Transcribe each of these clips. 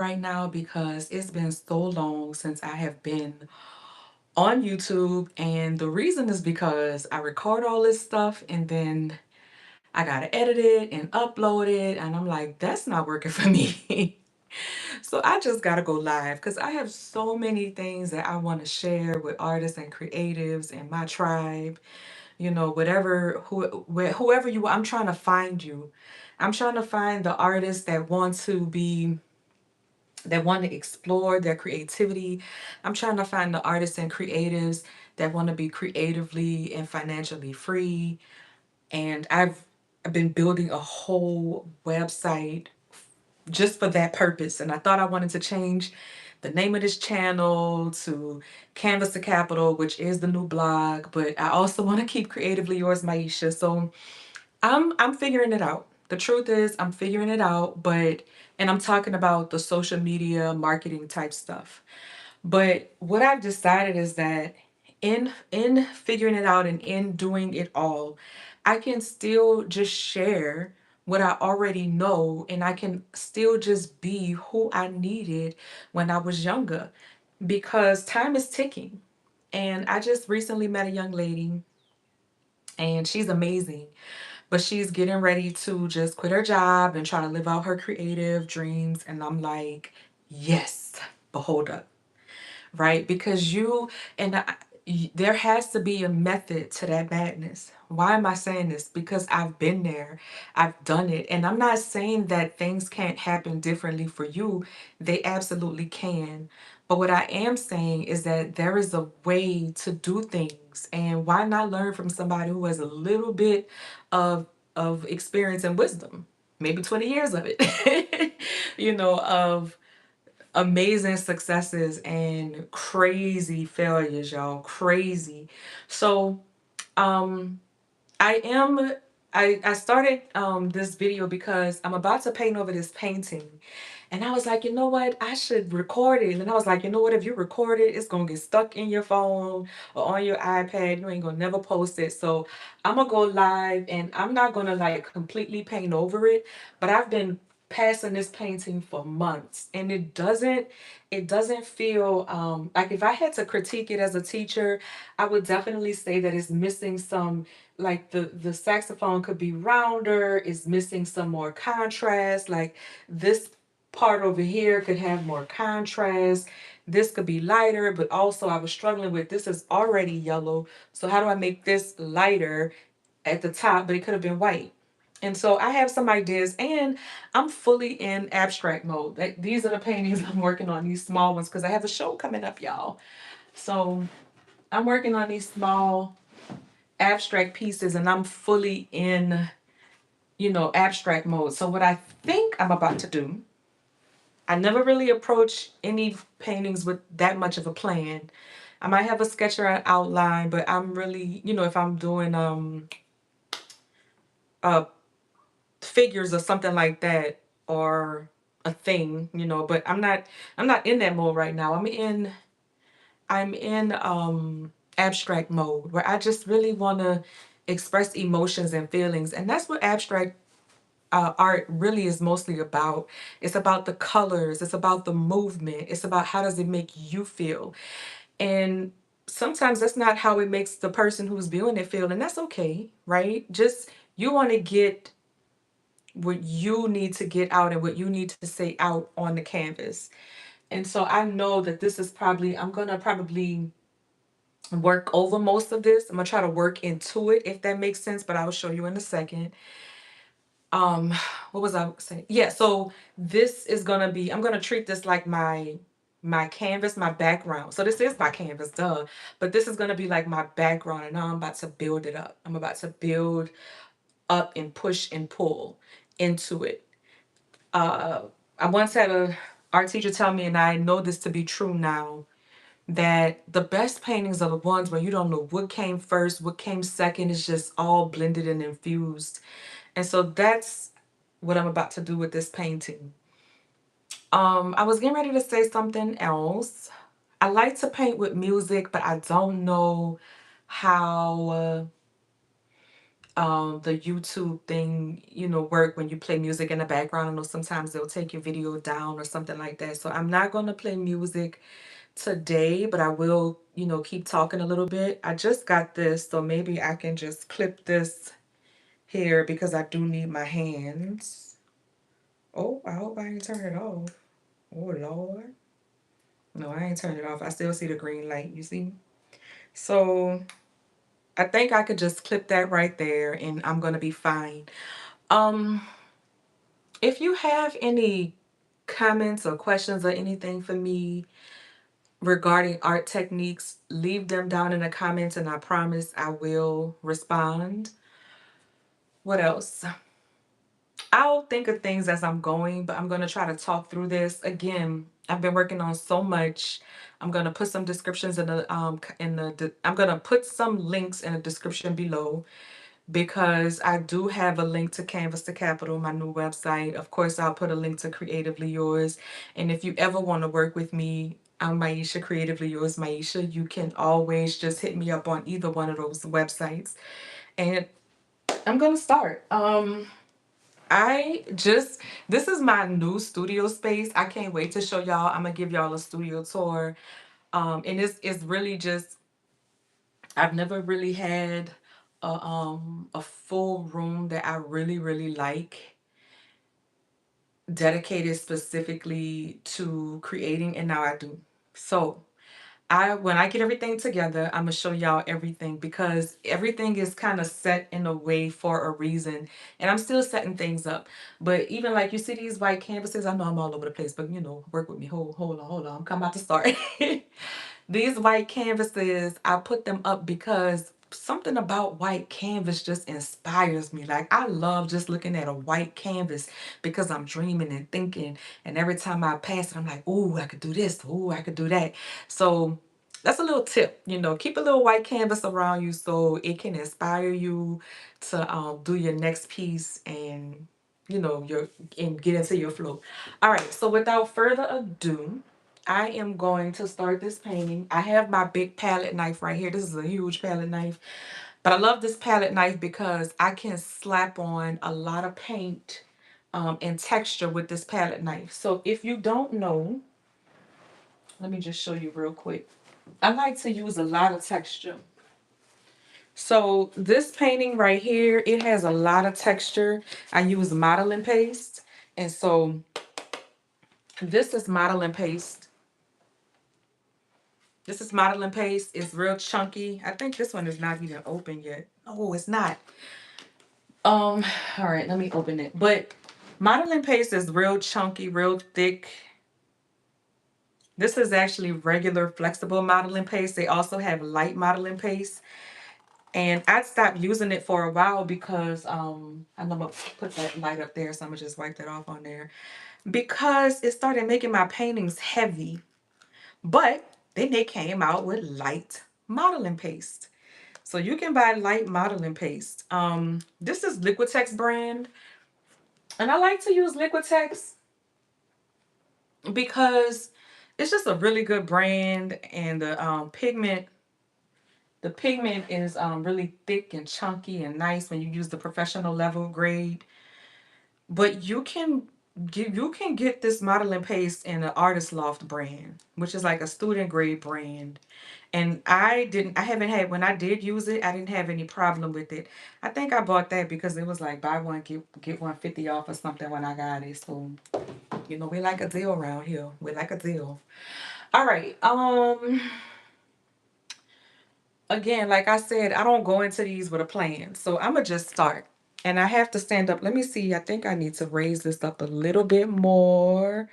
right now because it's been so long since I have been on YouTube. And the reason is because I record all this stuff and then I gotta edit it and upload it. And I'm like, that's not working for me. So I just gotta go live because I have so many things that I want to share with artists and creatives and my tribe. Whatever, whoever you are, I'm trying to find you. I'm trying to find the artists that want to explore their creativity. I'm trying to find the artists and creatives that want to be creatively and financially free. And I've been building a whole website just for that purpose. And I thought I wanted to change the name of this channel to Canvas to Capital, which is the new blog, but I also want to keep Creatively Yours, Myesha. So I'm figuring it out. The truth is I'm figuring it out, but and I'm talking about the social media marketing type stuff. But what I've decided is that in figuring it out and in doing it all, I can still just share what I already know and I can still just be who I needed when I was younger because time is ticking. And I just recently met a young lady and she's amazing, but she's getting ready to just quit her job and try to live out her creative dreams. And I'm like, yes, but hold up, right? Because there has to be a method to that madness. Why am I saying this? Because I've been there, I've done it, and I'm not saying that things can't happen differently for you. They absolutely can. But what I am saying is that there is a way to do things, and why not learn from somebody who has a little bit of experience and wisdom, maybe 20 years of it, of amazing successes and crazy failures, y'all. Crazy. So, um, I am. I started this video because I'm about to paint over this painting. And I was like, you know what? I should record it. And I was like, you know what? If you record it, it's going to get stuck in your phone or on your iPad. You ain't going to never post it. So I'm going to go live and I'm not going to like completely paint over it. But I've been passing this painting for months and it doesn't feel like if I had to critique it as a teacher, I would definitely say that it's missing some, like the saxophone could be rounder, it's missing some more contrast, like this part over here could have more contrast. This could be lighter, but also I was struggling with this is already yellow. So how do I make this lighter at the top, but it could have been white? And so I have some ideas and I'm fully in abstract mode. Like, these are the paintings I'm working on, these small ones, because I have a show coming up, y'all. So I'm working on these small abstract pieces and I'm fully in, abstract mode. So what I think I'm about to do, I never really approach any paintings with that much of a plan. I might have a sketch or an outline, but I'm really, if I'm doing uh figures or something like that or a thing, but I'm not in that mode right now. I'm in abstract mode where I just really want to express emotions and feelings, and that's what abstract art really is mostly about. It's about the colors, it's about the movement, it's about how does it make you feel. And sometimes that's not how it makes the person who's viewing it feel, and that's okay, right? Just you want to get what you need to get out and what you need to say out on the canvas. And so I know that this is probably, I'm going to probably work over most of this. I'm going to try to work into it, if that makes sense, but I'll show you in a second. Um, what was I saying? Yeah, so this is going to be, I'm going to treat this like my canvas, my background. So this is my canvas, duh. But this is going to be like my background, and now I'm about to build it up. I'm about to build up and push and pull into it. Uh, I once had a art teacher tell me, and I know this to be true now, that the best paintings are the ones where you don't know what came first, what came second. It's just all blended and infused. And so that's what I'm about to do with this painting. I was getting ready to say something else. I like to paint with music, but I don't know how the YouTube thing, work when you play music in the background. I know sometimes they'll take your video down or something like that. So I'm not going to play music today, but I will, keep talking a little bit. I just got this, so maybe I can just clip this here because I do need my hands. Oh, I hope I ain't turn it off. Oh, Lord. No, I ain't turned it off. I still see the green light, you see? So I think I could just clip that right there and I'm going to be fine. Um, if you have any comments or questions or anything for me regarding art techniques, leave them down in the comments and I promise I will respond. What else? I'll think of things as I'm going, but I'm going to try to talk through this. Again, I've been working on so much. I'm going to put some descriptions I'm going to put some links in the description below because I do have a link to Canvas to Capital, my new website. Of course, I'll put a link to Creatively Yours. And if you ever want to work with me, I'm Myesha, Creatively Yours Myesha. You can always just hit me up on either one of those websites. And I'm going to start. This is my new studio space. I can't wait to show y'all. I'm gonna give y'all a studio tour. And it's really just, I've never really had a full room that I really, really like dedicated specifically to creating, and now I do. So when I get everything together, I'm gonna show y'all everything because everything is kind of set in a way for a reason, and I'm still setting things up. But even like you see these white canvases, I know I'm all over the place, but work with me. Hold on. I'm coming about to start. These white canvases, I put them up because something about white canvas just inspires me. Like I love just looking at a white canvas because I'm dreaming and thinking. And every time I pass it, I'm like, oh, I could do this. Oh, I could do that. So that's a little tip, keep a little white canvas around you so it can inspire you to do your next piece and get into your flow. All right, so without further ado, I am going to start this painting. I have my big palette knife right here. This is a huge palette knife. But I love this palette knife because I can slap on a lot of paint and texture with this palette knife. So if you don't know, let me just show you real quick. I like to use a lot of texture. So this painting right here, it has a lot of texture. I use modeling paste. And so this is modeling paste. This is modeling paste. It's real chunky. I think this one is not even open yet. Oh, it's not. All right, let me open it. But modeling paste is real chunky, real thick. This is actually regular flexible modeling paste. They also have light modeling paste. And I stopped using it for a while because I'm gonna put that light up there, so I'm gonna just wipe that off on there. Because it started making my paintings heavy. But then they came out with light modeling paste. So you can buy light modeling paste. This is Liquitex brand. And I like to use Liquitex because it's just a really good brand and the pigment is really thick and chunky and nice when you use the professional level grade. But you can get this modeling paste in an Artist Loft brand, which is like a student grade brand. And I haven't had, when I did use it, I didn't have any problem with it. I think I bought that because it was like buy one, get one 50 off or something when I got it. So, we like a deal around here. We like a deal. All right. Again, like I said, I don't go into these with a plan. So I'm gonna just start. And I have to stand up. Let me see. I think I need to raise this up a little bit more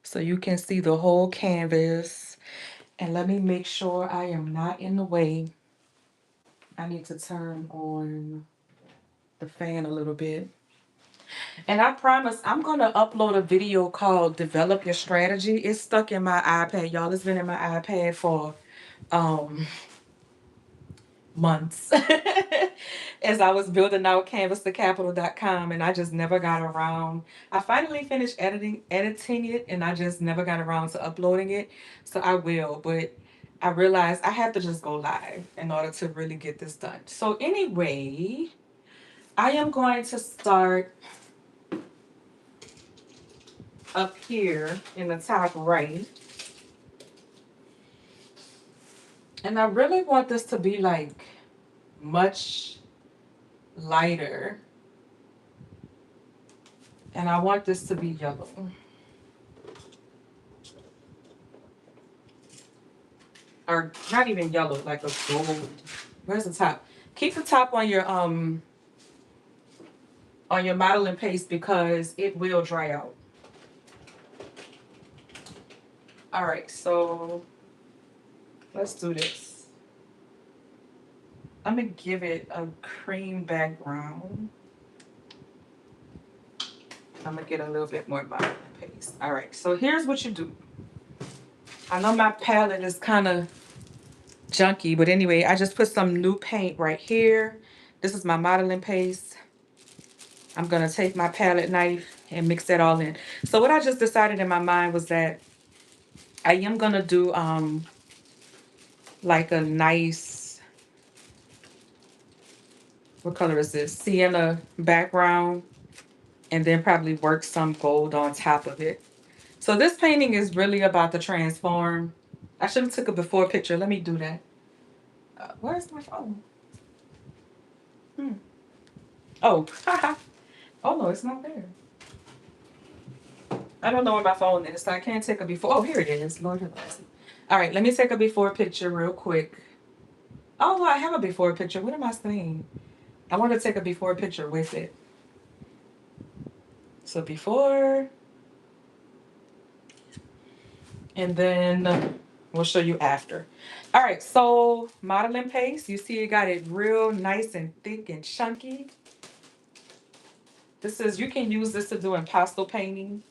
so you can see the whole canvas. And let me make sure I am not in the way. I need to turn on the fan a little bit. And I promise I'm going to upload a video called Develop Your Strategy. It's stuck in my iPad. Y'all, it's been in my iPad for um months as I was building out canvas-to-capital.com and I just never got around. I finally finished editing it and I just never got around to uploading it. So I will, but I realized I have to just go live in order to really get this done. So anyway, I am going to start up here in the top right. And I really want this to be like much lighter. And I want this to be yellow. Or not even yellow, like a gold. Where's the top? Keep the top on your modeling paste because it will dry out. All right, so let's do this. I'm gonna give it a cream background. I'm gonna get a little bit more modeling paste. All right, so here's what you do. I know my palette is kind of junky, but anyway, I just put some new paint right here. This is my modeling paste. I'm gonna take my palette knife and mix that all in. So what I just decided in my mind was that I am gonna do like a nice, what color is this? Sienna background, and then probably work some gold on top of it. So this painting is really about to transform. I should have took a before picture. Let me do that. Where's my phone? Oh, haha. Oh no, it's not there. I don't know where my phone is, so I can't take a before. Oh, here it is. Lord have mercy. All right, let me take a before picture real quick. Oh, I have a before picture. What am I saying? I want to take a before picture with it. So before, and then we'll show you after. All right, so modeling paste. You see it got it real nice and thick and chunky. This is, you can use this to do impasto painting.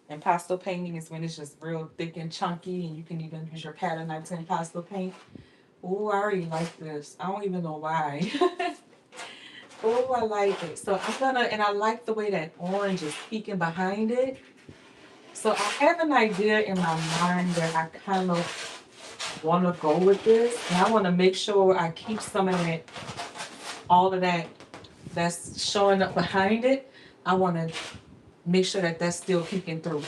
Impasto painting is when it's just real thick and chunky, and you can even use your pattern knife to impasto paint. Oh, I already like this. I don't even know why. Oh, I like it. So I'm gonna, and I like the way that orange is peeking behind it. So I have an idea in my mind that I kind of want to go with this. And I want to make sure I keep some of that, all of that that's showing up behind it. I want to make sure that that's still peeking through.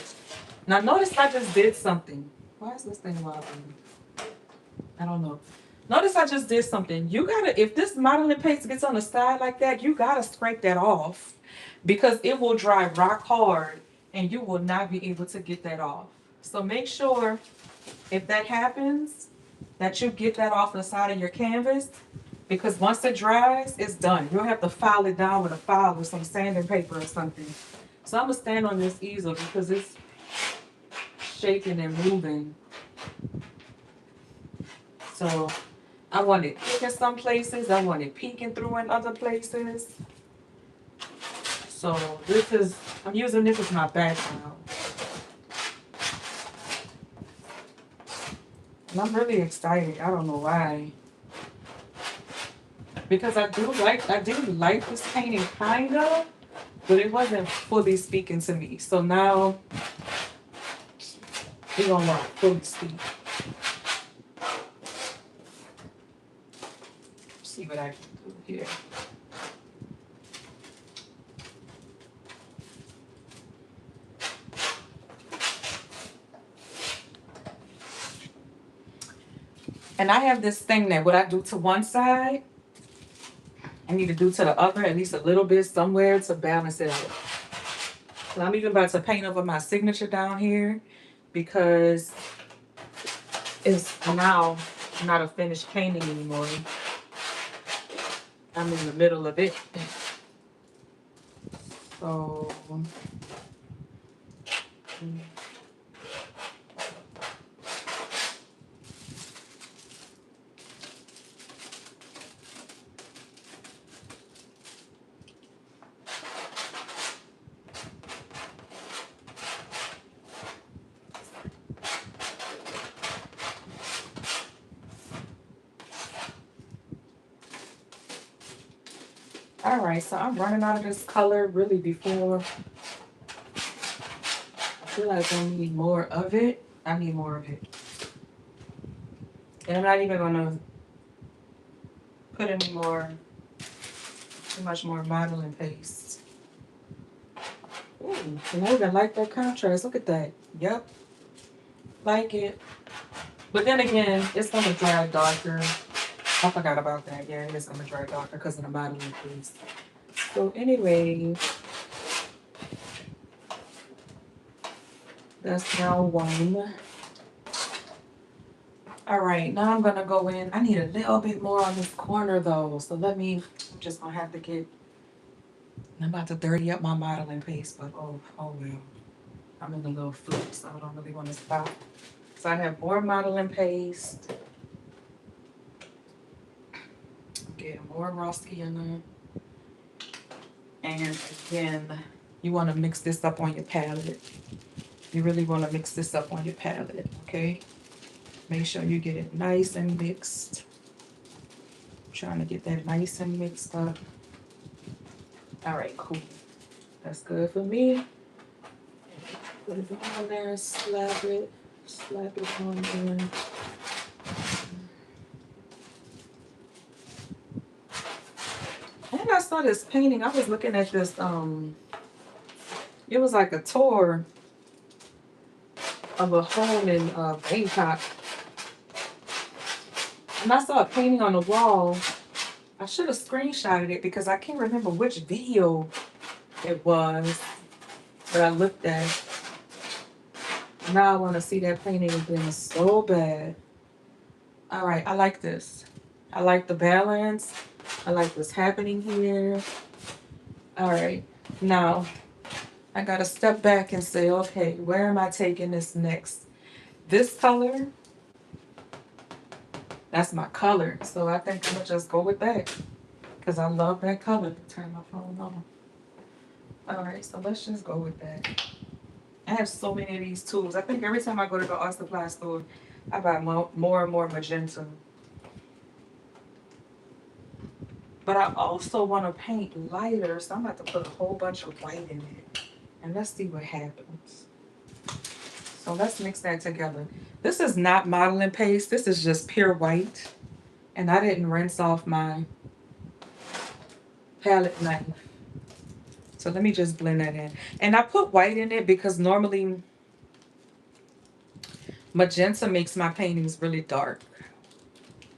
Now notice I just did something. Why is this thing wobbling? I don't know. Notice I just did something. You gotta, if this modeling paste gets on the side like that, you gotta scrape that off because it will dry rock hard and you will not be able to get that off. So make sure if that happens, that you get that off the side of your canvas because once it dries, it's done. You'll have to file it down with a file or some sanding paper or something. So I'm gonna stand on this easel because it's shaking and moving. So I want it thick in some places. I want it peeking through in other places. So this is, I'm using this as my background. And I'm really excited. I don't know why. Because I do like this painting kind of, but it wasn't fully speaking to me. So now we're gonna let it fully speak. See what I can do here. And I have this thing that what I do to one side, I need to do to the other at least a little bit somewhere to balance it out. So I'm even about to paint over my signature down here because it's now not a finished painting anymore. I'm in the middle of it. So all right, so I'm running out of this color really before I feel like I need more of it. I need more of it. And I'm not even gonna put any more Too much more modeling paste. Ooh, and I even like that contrast. Look at that. Yep, like it. But then again, it's gonna dry darker. I forgot about that. Yeah, it is gonna dry darker because of the modeling paste. So anyway, that's now one. All right, now I'm gonna go in. I need a little bit more on this corner though. So I'm just gonna have to I'm about to dirty up my modeling paste, but oh well. I'm in a little flip, so I don't really want to stop. So I have more modeling paste. Get more Roski in there. And again, you want to mix this up on your palette. You really want to mix this up on your palette, okay? Make sure you get it nice and mixed. I'm trying to get that nice and mixed up. All right, cool. That's good for me. Put it on there, slap it on there. And I saw this painting. I was looking at this, it was like a tour of a home in Bangkok. And I saw a painting on the wall. I should have screenshotted it because I can't remember which video it was that I looked at. Now I want to see that painting again so bad. All right, I like this. I like the balance. I like what's happening here. All right, now I got to step back and say, okay, where am I taking this next? This color, that's my color. So I think I'm going to just go with that because I love that color. Turn my phone on. All right, so let's just go with that. I have so many of these tools. I think every time I go to the art supply store, I buy more and more magenta. But I also want to paint lighter, so I'm about to put a whole bunch of white in it. And let's see what happens. So let's mix that together. This is not modeling paste. This is just pure white. And I didn't rinse off my palette knife. So let me just blend that in. And I put white in it because normally magenta makes my paintings really dark.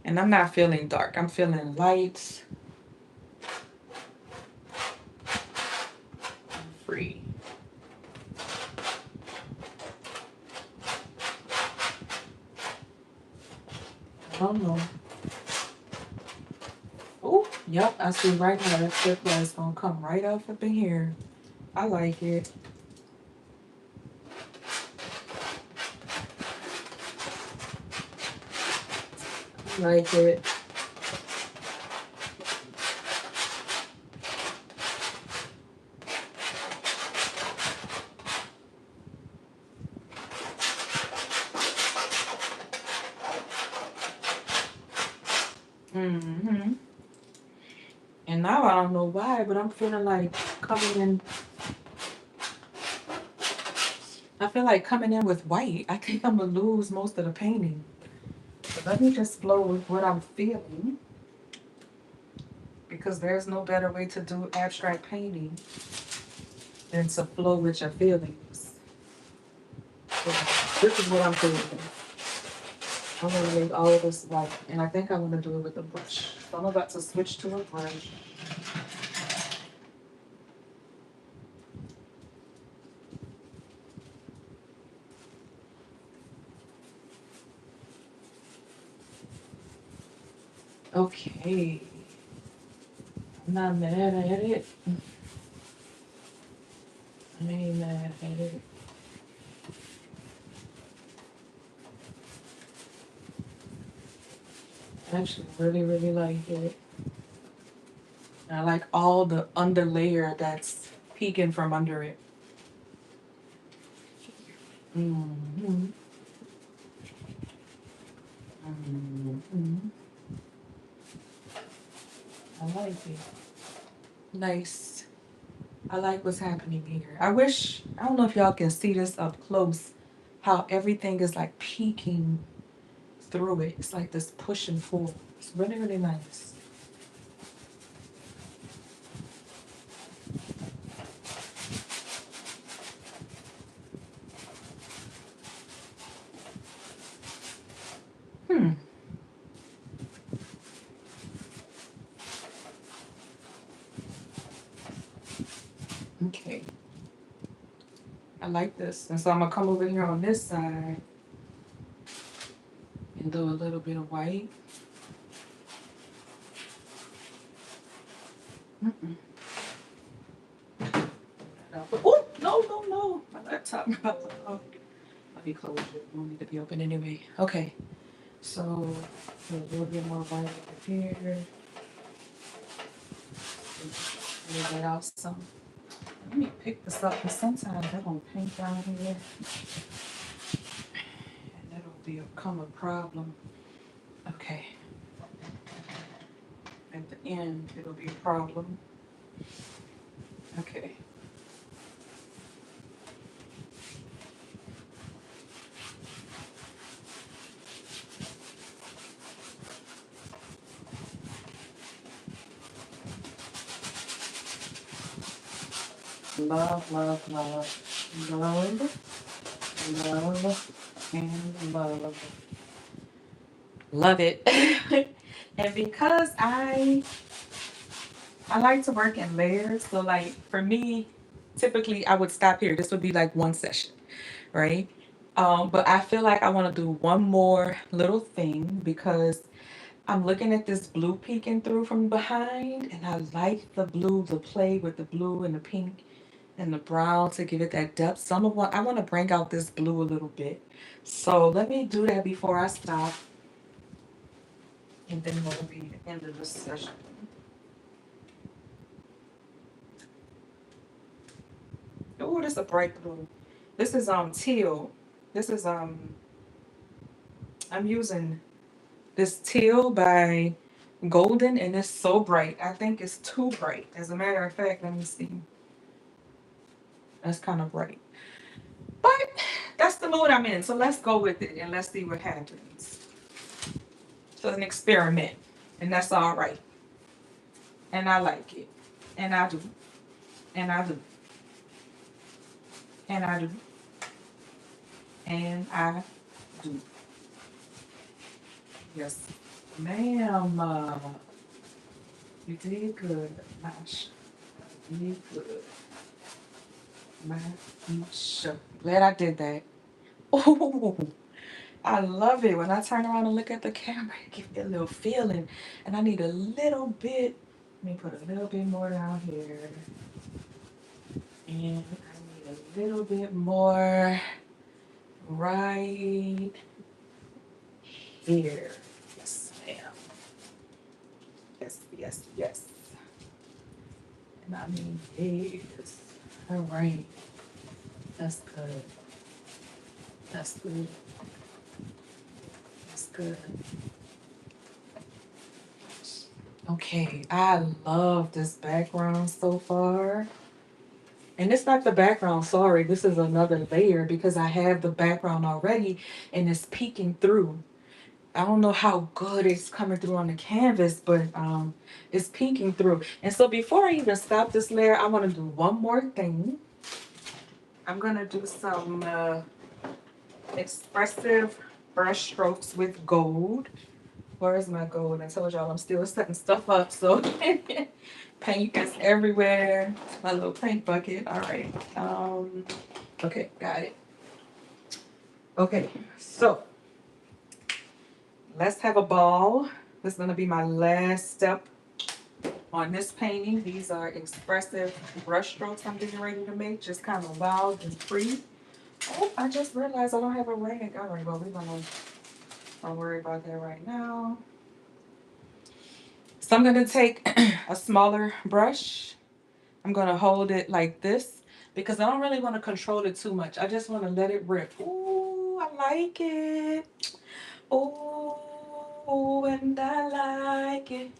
And I'm not feeling dark. I'm feeling light. Free. I don't know. Oh, yep, I see right now that circle is gonna come right up in here. I like it. I like it. Mm-hmm. And now I don't know why, but I'm feeling like coming in. I feel like coming in with white. I think I'm gonna lose most of the painting. But let me just flow with what I'm feeling. Because there's no better way to do abstract painting than to flow with your feelings. So this is what I'm feeling. I'm gonna make all of this white. And I think I want to do it with a brush. So I'm about to switch to a brush. Okay. I'm not mad at it. I ain't mad at it. I actually really like it. I like all the under layer that's peeking from under it. Mm-hmm. Mm-hmm. I like it. Nice. I like what's happening here. I don't know if y'all can see this up close, how everything is like peeking through it. It's like this push and pull. It's really nice. Okay. I like this. And so I'm gonna come over here on this side and do a little bit of white. Mm-mm. Oh, no, no, no. My laptop. Oh, let me close it. Don't need to be open anyway. Okay. So a little bit more white over here. Move that out some. Let me pick this up because sometimes they're gonna paint down here and that'll become a problem. Okay. At the end, it'll be a problem. Okay. Love, love, love, love, and love. Love it. And because I like to work in layers, so like for me, typically I would stop here. This would be like one session, right? But I feel like I want to do one more little thing because I'm looking at this blue peeking through from behind, and I like the blue to play with the blue and the pink and the brown to give it that depth. I want to bring out this blue a little bit. So let me do that before I stop, and then that'll be the end of this session. Oh, this is a bright blue. This is teal. This is I'm using this teal by Golden, and it's so bright. I think it's too bright. As a matter of fact, let me see. That's kind of bright. But that's the mood I'm in. So let's go with it and let's see what happens. So an experiment. And that's all right. And I like it. And I do. And I do. And I do. And I do. Yes. Ma'am. You did good. Myesha. You did good. Myesha. Glad I did that. Oh, I love it. When I turn around and look at the camera, it gives me a little feeling. And I need a little bit. Let me put a little bit more down here. And I need a little bit more right here. Yes, ma'am. Yes, yes, yes. And I mean, yes. All right. That's good. That's good. That's good. Okay, I love this background so far. And it's not the background, sorry. This is another layer because I have the background already and it's peeking through. I don't know how good it's coming through on the canvas, but it's peeking through. And so before I even stop this layer, I want to do one more thing. I'm going to do some expressive brush strokes with gold. Where is my gold? I told y'all I'm still setting stuff up, so paint is everywhere. My little paint bucket. All right. Okay, got it. Okay, so let's have a ball. This is gonna be my last step on this painting. These are expressive brush strokes I'm getting ready to make, just kind of wild and free. Oh, I just realized I don't have a rag. All right, well, we're gonna don't worry about that right now. So I'm gonna take a smaller brush. I'm gonna hold it like this because I don't really want to control it too much. I just want to let it rip. Ooh, I like it. Ooh, and I like it.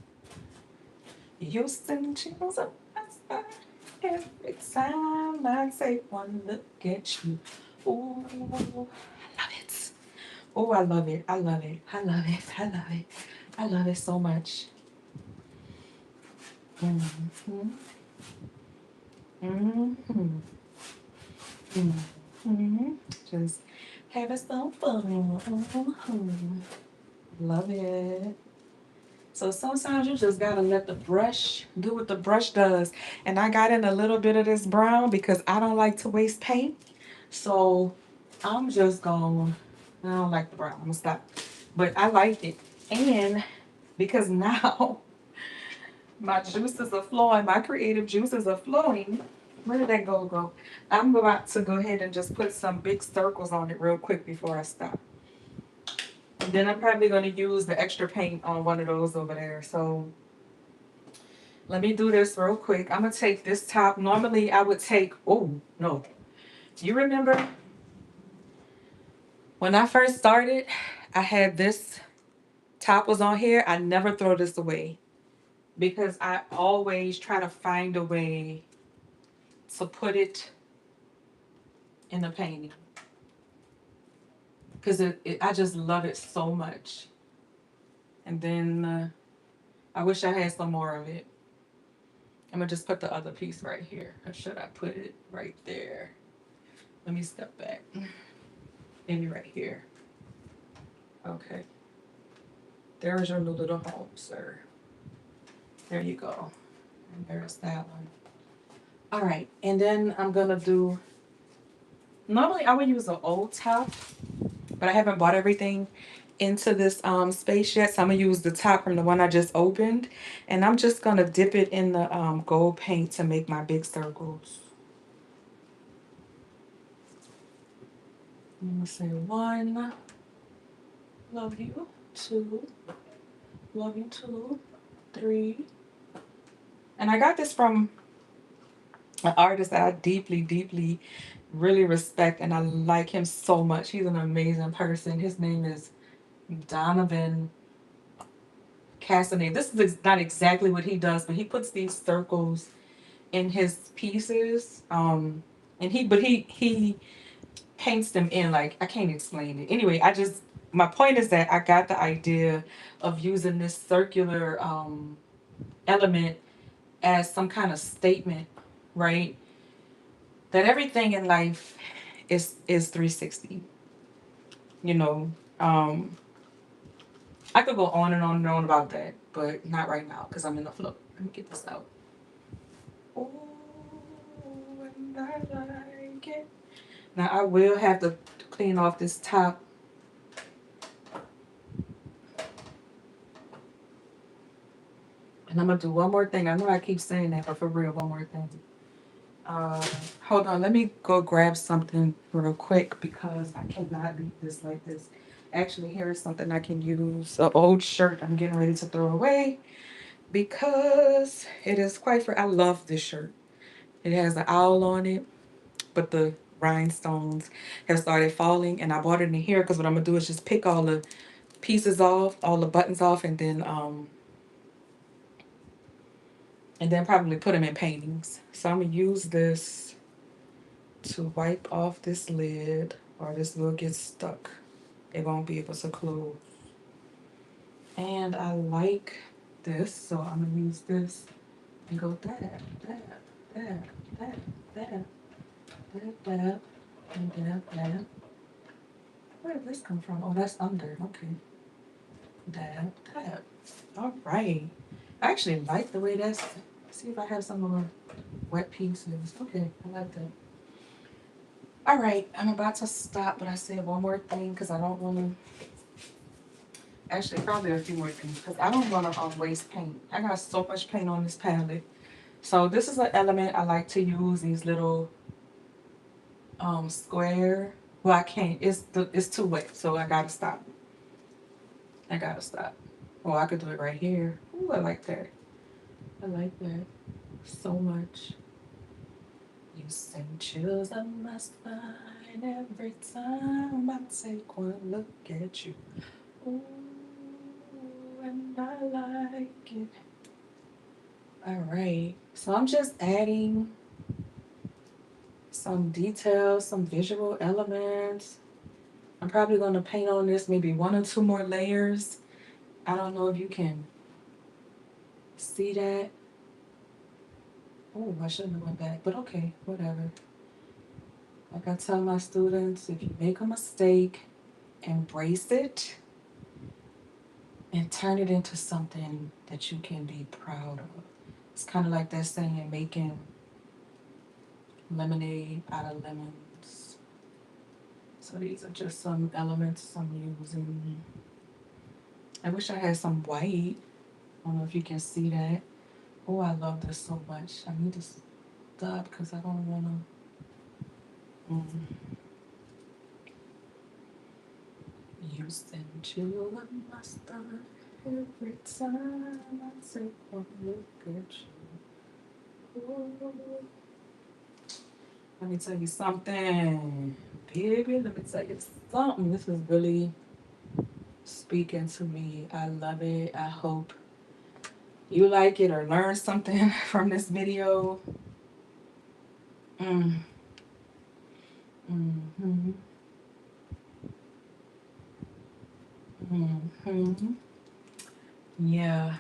You send chills up my spine every time I take one look at you. Ooh, I love it. Oh, I love it. I love it. I love it. I love it. I love it so much. Mm-hmm. Mm-hmm. Mm-hmm. Just having some fun. Mm-hmm. Love it. So sometimes you just gotta let the brush do what the brush does. And I got in a little bit of this brown because I don't like to waste paint. So I'm just going, I don't like the brown. I'm gonna stop. But I liked it. And because now my juices are flowing, my creative juices are flowing. Where did that go? I'm about to go ahead and just put some big circles on it real quick before I stop. And then I'm probably going to use the extra paint on one of those over there. So let me do this real quick. I'm going to take this top. Normally I would take, oh, no. You remember when I first started, I had this top was on here. I never throw this away because I always try to find a way to put it in the painting because I just love it so much. And then I wish I had some more of it. I'm gonna just put the other piece right here. Or should I put it right there? Let me step back. Maybe right here. Okay. There's your new little home, sir. There you go. And there's that one. All right. And then I'm gonna do. Normally I would use an old top, but I haven't bought everything into this space yet. So I'm gonna use the top from the one I just opened, and I'm just gonna dip it in the gold paint to make my big circles. I'm gonna say 1, love you, 2, love you too, 3. And I got this from an artist that I deeply, deeply really respect, and I like him so much. He's an amazing person. His name is Donovan Cassidy. This is not exactly what he does, but he puts these circles in his pieces. And he paints them in, like, I can't explain it. Anyway, my point is that I got the idea of using this circular element as some kind of statement, right? That everything in life is 360. You know, um, I could go on and on and on about that, but not right now because I'm in the flow. Let me get this out. Oh, and I like it. Now I will have to clean off this top. And I'm gonna do one more thing. I know I keep saying that, but for real, one more thing. Uh, Hold on, let me go grab something real quick because I cannot leave this like this. Actually, here is something I can use. An old shirt I'm getting ready to throw away because it is quite for. I love this shirt. It has an owl on it, but the rhinestones have started falling, and I bought it in here because what I'm gonna do is just pick all the pieces off, all the buttons off, and then probably put them in paintings. So I'm gonna use this to wipe off this lid, or this will get stuck. It won't be able to close. And I like this, so I'm gonna use this and go dab, dab, dab, dab, dab, dab, dab, and dab, dab. Where did this come from? Oh, that's under. Okay. Dab, dab. All right. I actually like the way that's. See if I have some more wet pieces. Okay, I like that. All right, I'm about to stop, but I said one more thing because I don't want to. Actually, probably a few more things because I don't want to waste paint. I got so much paint on this palette. So this is an element I like to use. These little square. Well, I can't. It's too wet, so I gotta stop. I gotta stop. Well, I could do it right here. Ooh, I like that. I like that so much. You send chills up my spine every time I take one look at you. Ooh, and I like it. All right. So I'm just adding some details, some visual elements. I'm probably going to paint on this maybe 1 or 2 more layers. I don't know if you can see that. Oh, I shouldn't have went back, but okay, whatever. Like I tell my students, if you make a mistake, embrace it and turn it into something that you can be proud of. It's kind of like that saying, making lemonade out of lemons. So these are just some elements I'm using. I wish I had some white. I don't know if you can see that. Oh, I love this so much. I need to stop because I don't want to use and chill with my stuff every time I say one look at you. Ooh. Let me tell you something, baby. Let me tell you something. This is really speaking to me. I love it. I hope you like it or learn something from this video. Mm, mm-hmm, mm-hmm. Yeah.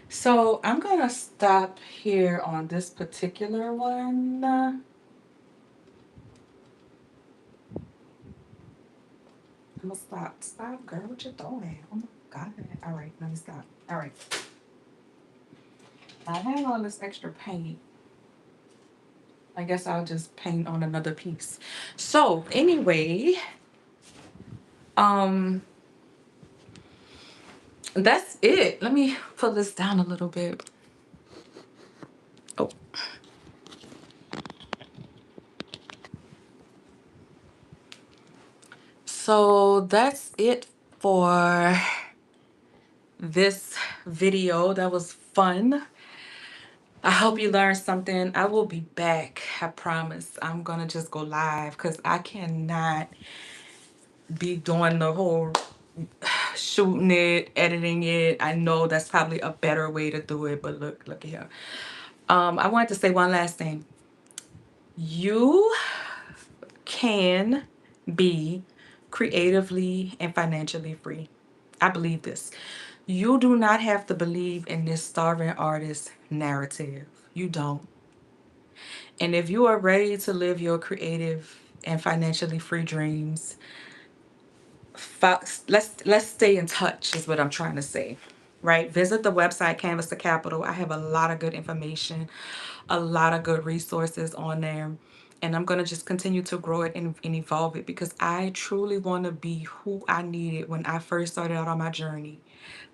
So I'm gonna stop here on this particular one. I'm gonna stop. Stop, girl. What you doing? Oh my God. All right, let me stop. All right. I have all this extra paint. I guess I'll just paint on another piece. So anyway, um, that's it. Let me pull this down a little bit. Oh, so that's it for this video. That was fun. I hope you learned something. I will be back. I promise. I'm gonna just go live because I cannot be doing the whole shooting it, editing it. I know that's probably a better way to do it, but look here. I wanted to say one last thing. You can be creatively and financially free. I believe this. You do not have to believe in this starving artist narrative. You don't. And if you are ready to live your creative and financially free dreams, let's stay in touch is what I'm trying to say. Right? Visit the website Canvas to Capital. I have a lot of good information, a lot of good resources on there. And I'm going to just continue to grow it and evolve it because I truly want to be who I needed when I first started out on my journey.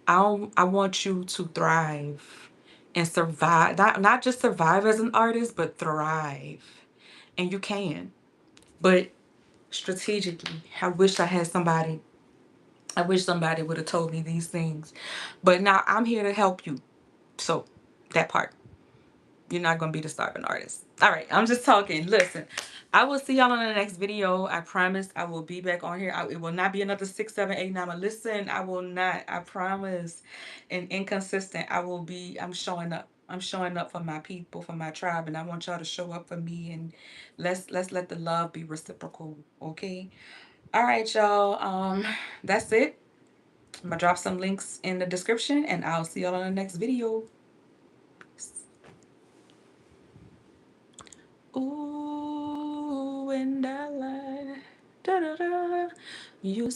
I want you to thrive and survive, not just survive as an artist, but thrive. And you can. But strategically, I wish somebody would have told me these things. But now I'm here to help you. So that part. You're not going to be the starving artist. All right. I'm just talking. Listen, I will see y'all on the next video. I promise I will be back on here. It will not be another 6, 7, 8, 9. But listen, I will not. I promise. And inconsistent. I'm showing up. I'm showing up for my people, for my tribe. And I want y'all to show up for me. And let's let the love be reciprocal. Okay? All right, y'all. That's it. I'm going to drop some links in the description. And I'll see y'all on the next video. Ooh, and I lie. Da da da. You